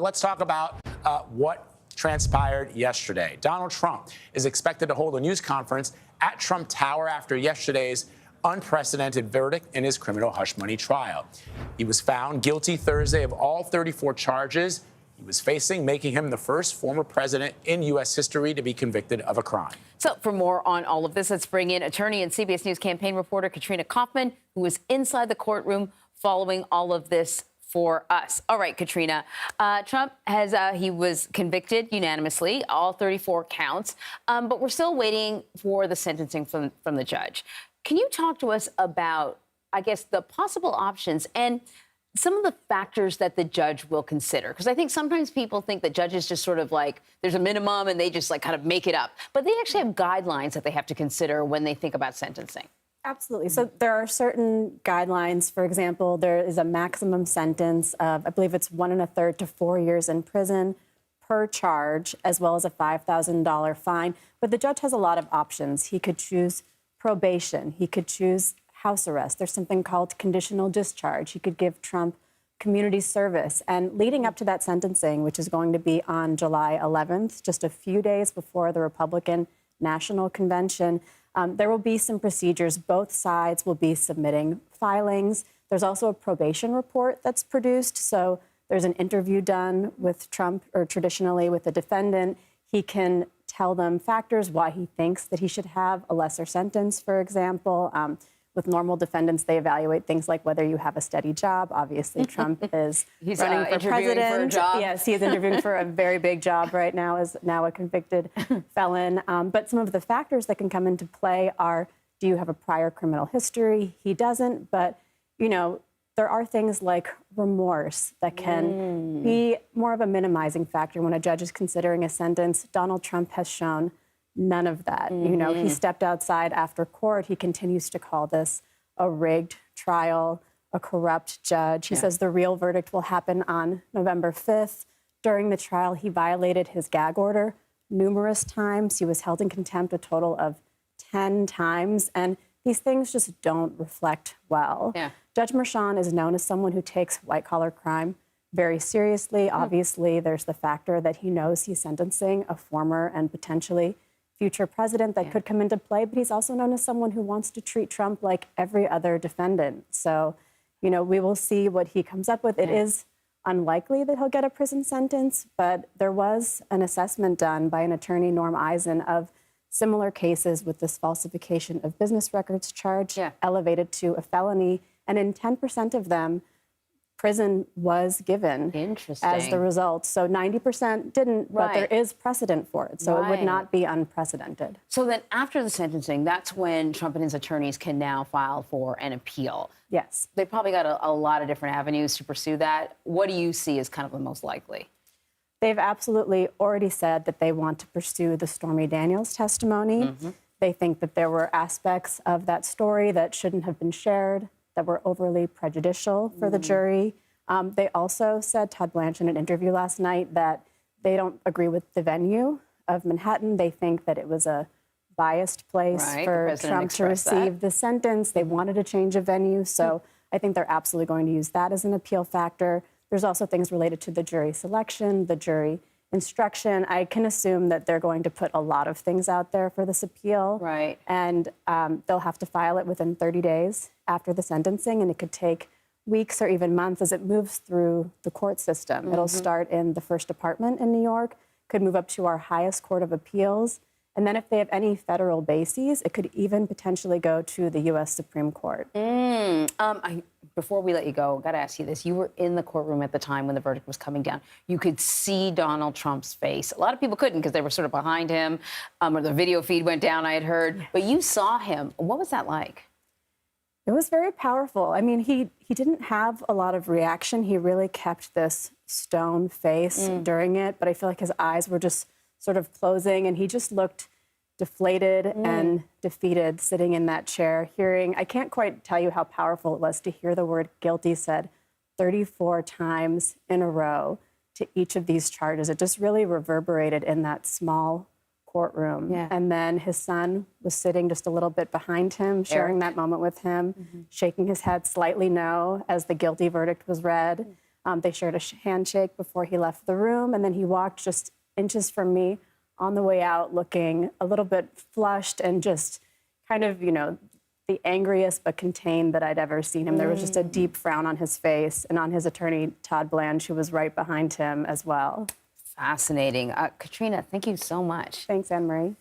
let's talk about what transpired yesterday. Donald Trump is expected to hold a news conference at Trump Tower after yesterday's unprecedented verdict in his criminal hush money trial. He was found guilty Thursday of all 34 charges he was facing, making him the first former president in U.S. history to be convicted of a crime. So for more on all of this, let's bring in attorney and CBS News campaign reporter Katrina Kaufman, who was inside the courtroom following all of this for us. All right, Katrina, Trump he was convicted unanimously, all 34 counts, but we're still waiting for the sentencing from the judge. Can you talk to us about, I guess, the possible options and some of the factors that the judge will consider? Because I think sometimes people think that judges just sort of like, there's a minimum and they just like kind of make it up. But they actually have guidelines that they have to consider when they think about sentencing. Absolutely. So there are certain guidelines. For example, there is a maximum sentence of, I believe it's 1 1/3 to 4 years in prison per charge, as well as a $5,000 fine. But the judge has a lot of options. He could choose probation. He could choose house arrest. There's something called conditional discharge. He could give Trump community service. And leading up to that sentencing, which is going to be on July 11th, just a few days before the Republican National Convention, there will be some procedures. Both sides will be submitting filings. There's also a probation report that's produced. So there's an interview done with Trump, or traditionally with the defendant. He can tell them factors why he thinks that he should have a lesser sentence, for example. With normal defendants, they evaluate things like whether you have a steady job. Obviously, Trump is running for president. For a job. Yes, he is interviewing for a very big job right now, as now a convicted felon. But some of the factors that can come into play are, do you have a prior criminal history? He doesn't, but, you know, there are things like remorse that can be more of a minimizing factor when a judge is considering a sentence. Donald Trump has shown none of that. You know, he stepped outside after court. He continues to call this a rigged trial, a corrupt judge. He says the real verdict will happen on November 5th. During the trial, he violated his gag order numerous times. He was held in contempt a total of 10 times. And these things just don't reflect well. Judge Merchan is known as someone who takes white-collar crime very seriously. Obviously, there's the factor that he knows he's sentencing a former and potentially future president that could come into play, but he's also known as someone who wants to treat Trump like every other defendant. So, you know, we will see what he comes up with. It is unlikely that he'll get a prison sentence, but there was an assessment done by an attorney, Norm Eisen, of similar cases with this falsification of business records charge elevated to a felony. And in 10% of them, prison was given as the result. So 90% didn't, but there is precedent for it. So it would not be unprecedented. So then after the sentencing, that's when Trump and his attorneys can now file for an appeal. Yes. They probably got a lot of different avenues to pursue that. What do you see as kind of the most likely? They've absolutely already said that they want to pursue the Stormy Daniels testimony. They think that there were aspects of that story that shouldn't have been shared, that were overly prejudicial for the jury. They also said, Todd Blanche in an interview last night, that they don't agree with the venue of Manhattan. They think that it was a biased place for Trump to receive the sentence. They wanted a change of venue. So I think they're absolutely going to use that as an appeal factor. There's also things related to the jury selection, the jury instruction. I can assume that they're going to put a lot of things out there for this appeal. And they'll have to file it within 30 days after the sentencing, and it could take weeks or even months as it moves through the court system. It'll start in the First Department in New York, could move up to our highest court of appeals. And then if they have any federal bases, it could even potentially go to the U.S. Supreme Court. Before we let you go, got to ask you this. You were in the courtroom at the time when the verdict was coming down. You could see Donald Trump's face. A lot of people couldn't because they were sort of behind him, or the video feed went down, I had heard. But you saw him. What was that like? It was very powerful. I mean, he didn't have a lot of reaction. He really kept this stone face during it, but I feel like his eyes were just sort of closing, and he just looked deflated and defeated sitting in that chair, hearing, I can't quite tell you how powerful it was to hear the word guilty said 34 times in a row to each of these charges. It just really reverberated in that small courtroom. And then his son was sitting just a little bit behind him, sharing that moment with him, shaking his head slightly no as the guilty verdict was read. They shared a handshake before he left the room, and then he walked just inches from me on the way out, looking a little bit flushed and just kind of, the angriest but contained that I'd ever seen him. There was just a deep frown on his face, and on his attorney, Todd Blanche, who was right behind him as well. Fascinating. Katrina, thank you so much. Thanks, Anne Marie.